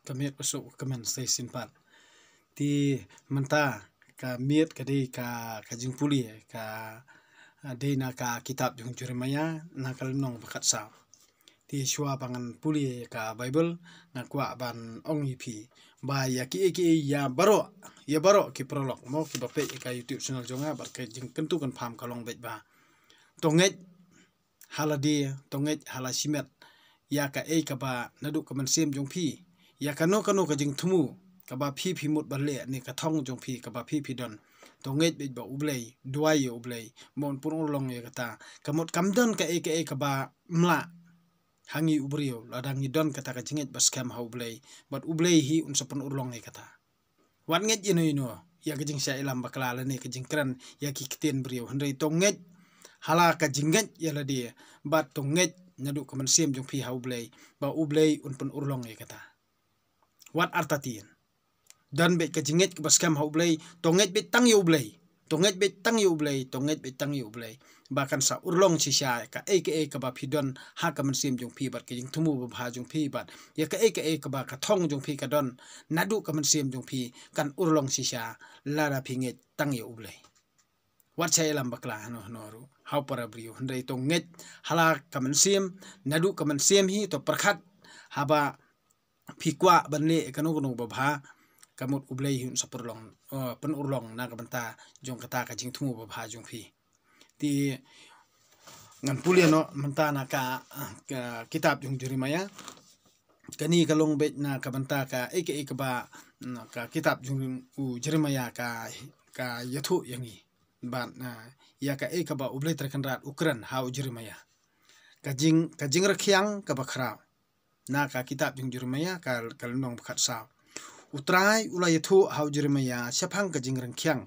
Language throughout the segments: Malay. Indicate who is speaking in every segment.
Speaker 1: kamiet masuk kemen stasiun pat ti menta ka miet ka di ka jing puli ka di na ka kitab jung Jeremia na kalnong bakat sa ti shua pangan puli ka Bible na kwa ban ong ipi ba ya ki ya baro ki prolog mo ki bape ka YouTube channel jonga bar ka jing kentu kan pham kalong bet ba tonget haladi tonget halasimet ya ka ka ba nadu ka man sem jong phi ya kano ka jing thumu ka ba phi mut balle ni ka thong jong phi ka ba phi don tonget bet ba ublei duai ublei mon pun ulong ya kata kamot kamdon ka ba mla hangi ubrio ladang idon kata ka jinget bas kam ha ublei bat ublei hi un sapun ulong ya kata wan nget ino ya ka jing sha ilam bakla la ni ka jing kran ya ki kiten brio handai tonget hala ka jinget ya la dia bat tonget nadu ka man sem jong phi ha ublei ba ublei un pun urlong ya kata wat artatin dan bet ka jinget ka baskam ha ublei tonget bet tang yu ublei tonget bet tang yu ublei bahkan sa urlong si sha ka ka ba phidon ha ka man sem jong phi bat ka jing thumu ba bha jong phi bat ya ka ba ka thong jong phi ka don nadu ka man sem jong phi kan urlong si sha lara phinget tang yu ublei wat saya lam bakla hanu hau para brio handai tonget hala ka man sem nadu ka man sem hi to perkhat haba phikwa banle kanu ba bha kamut ublei hun sapurlong pen urlong na ka banta jong kata ka jing thumu ba bha jong phi ti ngan puli no menta na ka kitab jong Jeremia kani kalong bet na ka banta ka ka ba ka kitab jong Jeremia ka yathu yangi ban ya ka ba ublei terkan rat ukran hau Jeremia ka jing rakhyang ka bakhra na ka kitab jong Jeremia ka kalnong bakhat sa utrai ulai yathu hau Jeremia syapang ka jing rangkhyang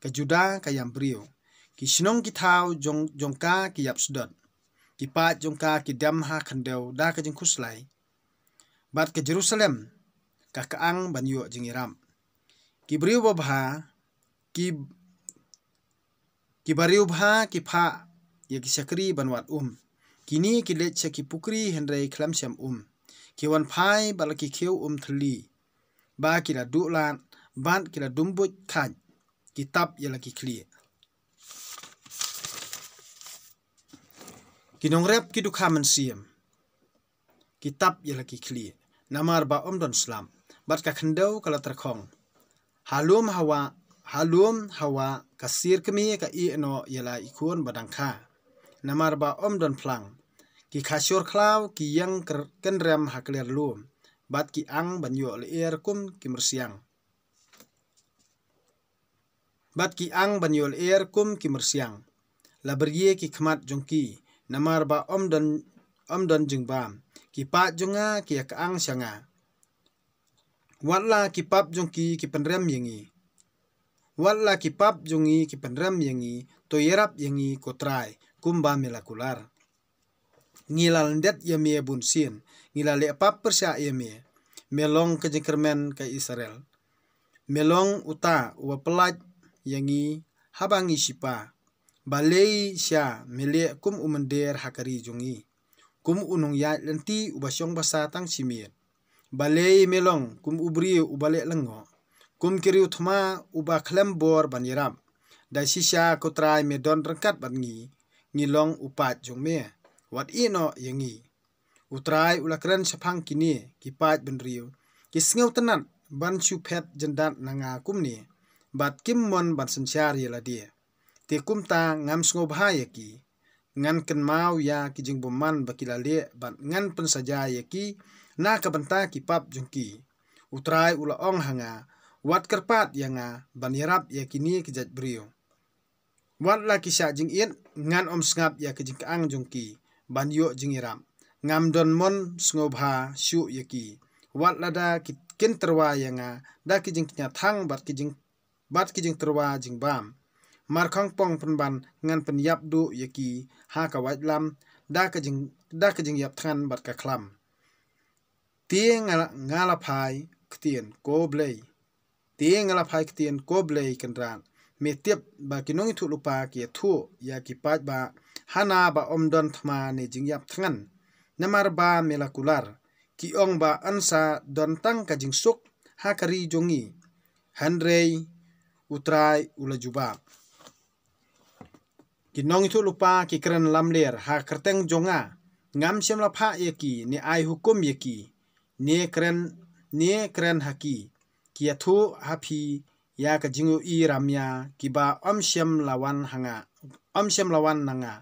Speaker 1: ka juda ka yambrio ki sinong ki thau jongka ki yap sudot ki pat jongka ki dam ha khandeu da ka jing khuslai bat ke Jerusalem ka kaang banyo jing iram ki brio babha ki bariu bha ki pha ya ki sakri banwat kini ki let sa ki pukri hendrai khlam syam ki wan phai balaki kheu thli ba ki la dulan ban ki la dumbut khan kitab ya laki kli kinong rep ki du khaman siam kitab ya laki kli namar ba don slam bat ka khandau kala terkhong halum hawa kasir kemi ka no yala ikun badang kha namar ba don plang ki khasyor khlaw ki yang kenrem hakler lum bat ki ang banyo le kum ki mersiang bat ki ang banyol kum ki mersiang la berye ki khmat jongki namar ba omdon jingbam ki pa jonga ki ka ang sanga walla ki pap jongki ki penrem yengi walla ki pap jongi ki penrem yengi to yerap yengi kotrai kumba melakular ngilal ndet yemie bunsin ngilale pap persya yemie melong ke jengkermen ke Israel melong uta wa pelaj yangi habangi sipa balei sya mele kum umender hakari jongi kum unung ya lenti ubasyong basa tang simit balei melong kum ubri ubale lengo kum kiri uthma uba klembor banirap dai sisya kotrai medon rengkat bangi ngilong upat jongme wat ino yangi utrai ulakran sapang kini kipat benriu kisngeu tenat ban supet jendat nanga kumni bat kimmon ban sensyar yela dia te kumta ngam sngo bahaya ki ngan ken mau ya ki jing boman bakilale bat ngan pensaja ya ki na ka banta ki pap jongki utrai ula ong hanga wat kerpat yanga ban yarap ya kini kijat brio wat la kisha jing it ngan sngap ya ki jing kaang jongki ban yo jing iram ngam don mon sngo bha shu ya ki wat lada kin terwa yanga da ki jing nya thang bat ki jing terwa jing bam mar khang pong penban ngan pen yap du yaki ha ka wat lam da ka jing yap than bat ka khlam tie ngala phai ktien ko blei tie ngala phai ktien ko blei kenran me tiep ba kinong thu lupa ki thu ya ki pat ba hana ba omdon thma ne jing yap thangan namar ba melakular ki ong ba ansa don tang ka jing suk ha kari jongi handrei utrai ula juba ki nong itu lupa ki keren lamler ha kerteng jonga ngam siam la pha yaki ni ai hukum yaki ni keren haki ki athu hapi ya ka jingu i ramya ki ba siam lawan nanga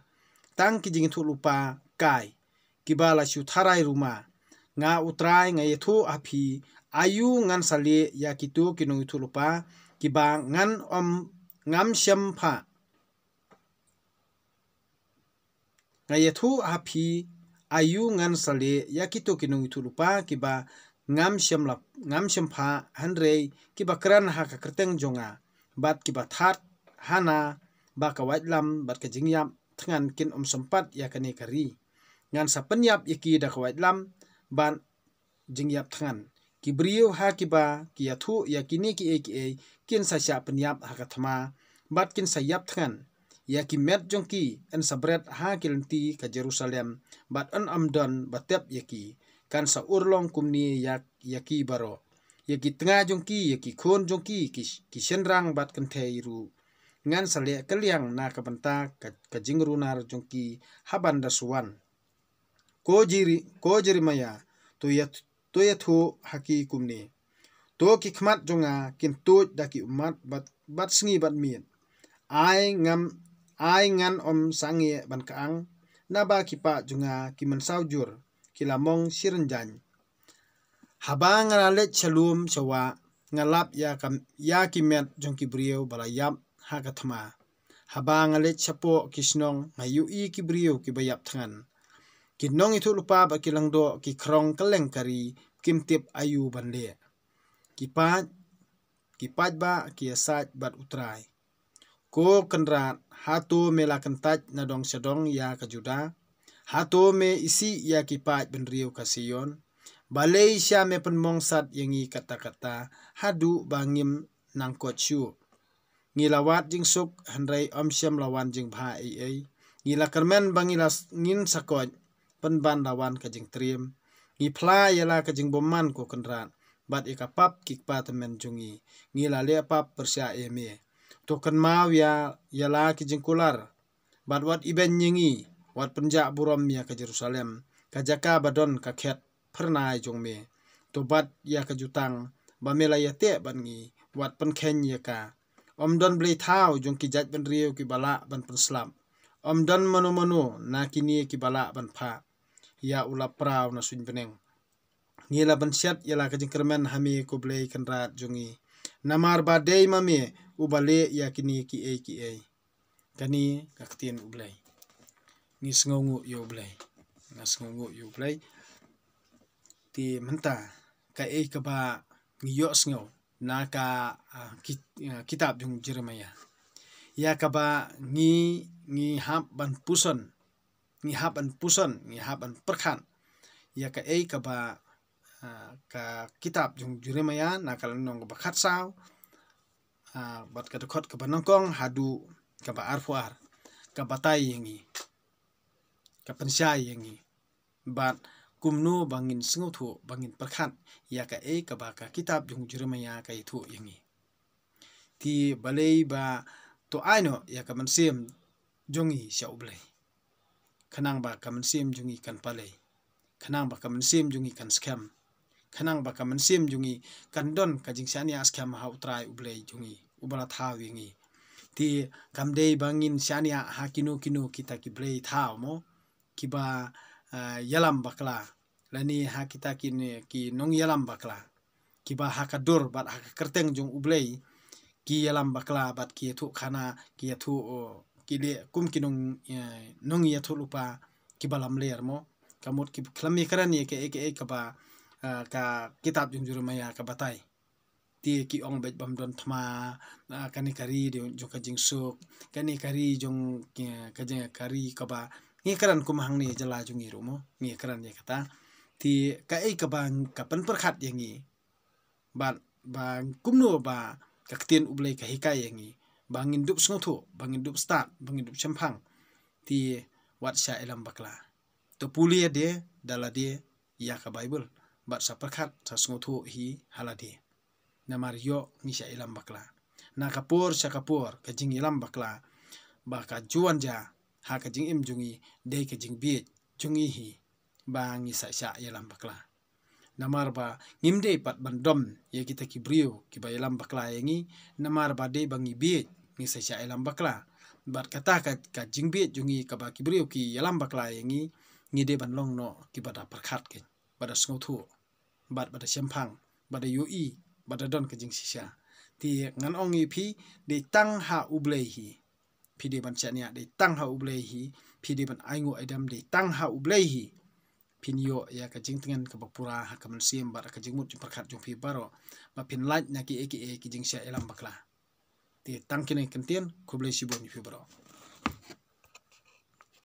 Speaker 1: tang ki jing thu lupa kai ki ba la shu tharai ruma nga utrai nga yethu hapi ayu ngan sale ya ki tu ki nong thu lupa ki ba ngan ngam siam pha nga yethu hapi ayu ngan sale ya ki tu ki nong thu lupa ki ba ngam siam pha handrei ki ba kran ha ka kerteng jonga bat ki ba that hana ba ka waitlam bat ka jingyam thangan kin sempat ya kani kari ngan sa penyap yaki da ka waitlam ban jingyap thangan ki brio ha ki ba ki athu ya kini ki e kin sa sha penyap ha ka thama bat kin sa yap thangan ya ki met jongki en sabret ha kilenti ka Jerusalem bat an amdon batep yaki kan sa urlong kumni yaki baro yaki tengah jongki yaki khon jongki ki senrang bat kan theiru ngan sale kaliang na ka banta ka jingru nar jongki haban da suwan ko jiri maya to yathu haki kumni to ki khmat jonga kin tuj da ki umat bat sngi bat miet ai ngan sangi ban kaang na ba ki pa jonga ki mansau jur ki lamong sirenjan habang ngalet chalum chawa ngalap ya ki met jongki brio balayap ha ka thama habang ngalet chapo kisnong ngayu i ki brio ki bayap thangan ki nong itu lupa ba ki langdo ki krong kaleng kari kimtip ayu banle ki pat ba ki asat bat utrai ko kanrat hato mela kantaj na dong sedong ya ka juda hato me isi ya ki pat ben rio ka Sion balei sya me penmong sat yangi kata-kata hadu bangim nangkot syu ngilawat jing suk handrai siam lawan jing bha ai ngila kermen bangilas ngin sakoj penban lawan ka jing trim ngipla yala ka jing boman ko kanrat bat ikapap kikpa temen jungi ngila le pap persya eme to kan mau yala ki jing kular bat wat iben nyingi wat penja buram ya ka Jerusalem ka jaka badon ka khet pernai jongme to bat ya ka jutang ba mela yate ban ngi wat pen khen ya ka don blei thau jong ki jaj ban riu ki bala ban penslam don manu na kini ki bala ban pha ya ula prau na suin beneng ngila ban syat yala ka jing kermen hami ko blei kan rat jongi namar ba dei mame ubale ya kini ki e kani ka ktien ublei ngi sngongu yo blei ti menta ka ka ba ngiyo sngo na ka kitab jung Jeremia ya ka ba ngi hab ban puson ngi haban perkhan ya ka ba ka kitab jung Jeremia na ka nong ba khat saw bat ka khot ka banongkong hadu ka ba arfuar ka batai yangi ka pensai yangi bat kumnu bangin snguthu bangin perkhat ya ka ba ka kitab jung Jeremia ka ithu yangi ti balei ba to aino ya ka mansim jongi shaublei khanang ba ka mansim jongi kan palei khanang ba ka mansim jongi kan scam khanang ba ka mansim jongi kan don ka jing shania scam ha utrai ublei jongi ubala thaw yangi ti kamdei bangin shania ha kinu kita ki blei thaw mo kiba yalam bakla lani ha kita ki nong yalam bakla kiba ha kadur bat ha kerteng jong ublei ki yalam bakla bat ki thu khana ki thu ki le kum ki nong ya thu lupa ki balam ler mo kamot ki klami karani ke ka ba ka kitab jong Jeremia ka batai ti ki ong bet bam don thma kani kari jong ka jing suk kani kari jong ka jing kari ka ba ngi karan kumhang ni jala jungi rumo ngi karan ya kata ti ka bang ka pen perkhat yangi bang kumno ba ka ktien ublei ka hikai yangi bangin dup snotho bangin dup start bangin dup champang ti wat sha elam bakla to pulia de dala de ya ka Bible bat sa perkhat sa sngotu hi haladi namar yo ngisa ilam bakla na kapur sa kapur ka jing ilam bakla ba ka juan ja ha ka jing im jungi dei ka jing bi jungi hi ba ngisa sa ilam bakla namar ba ngimde pat bandom ye kita kibriu ki ba ilam bakla yangi namar ba de bangi bi ngisa sa ilam bakla bat kata ka jing bi jungi ka ba kibriu ki ilam bakla yangi ngide ban long no ki bada perkhat ke bada sngotu bat bada sempang bada yui bada don ka jing sisa ti ngan ongi phi de tang ha ublehi phi de ban chania de tang ha ublehi phi de ban aingu adam de tang ha ublehi pinyo ya ka jing tengan ka bapura ha ka mansim bar ka jing mut perkhat jung phi baro ba pin lait na ki eki ki jing sia elam bakla ti tang kine kentien kublei sibon phi baro.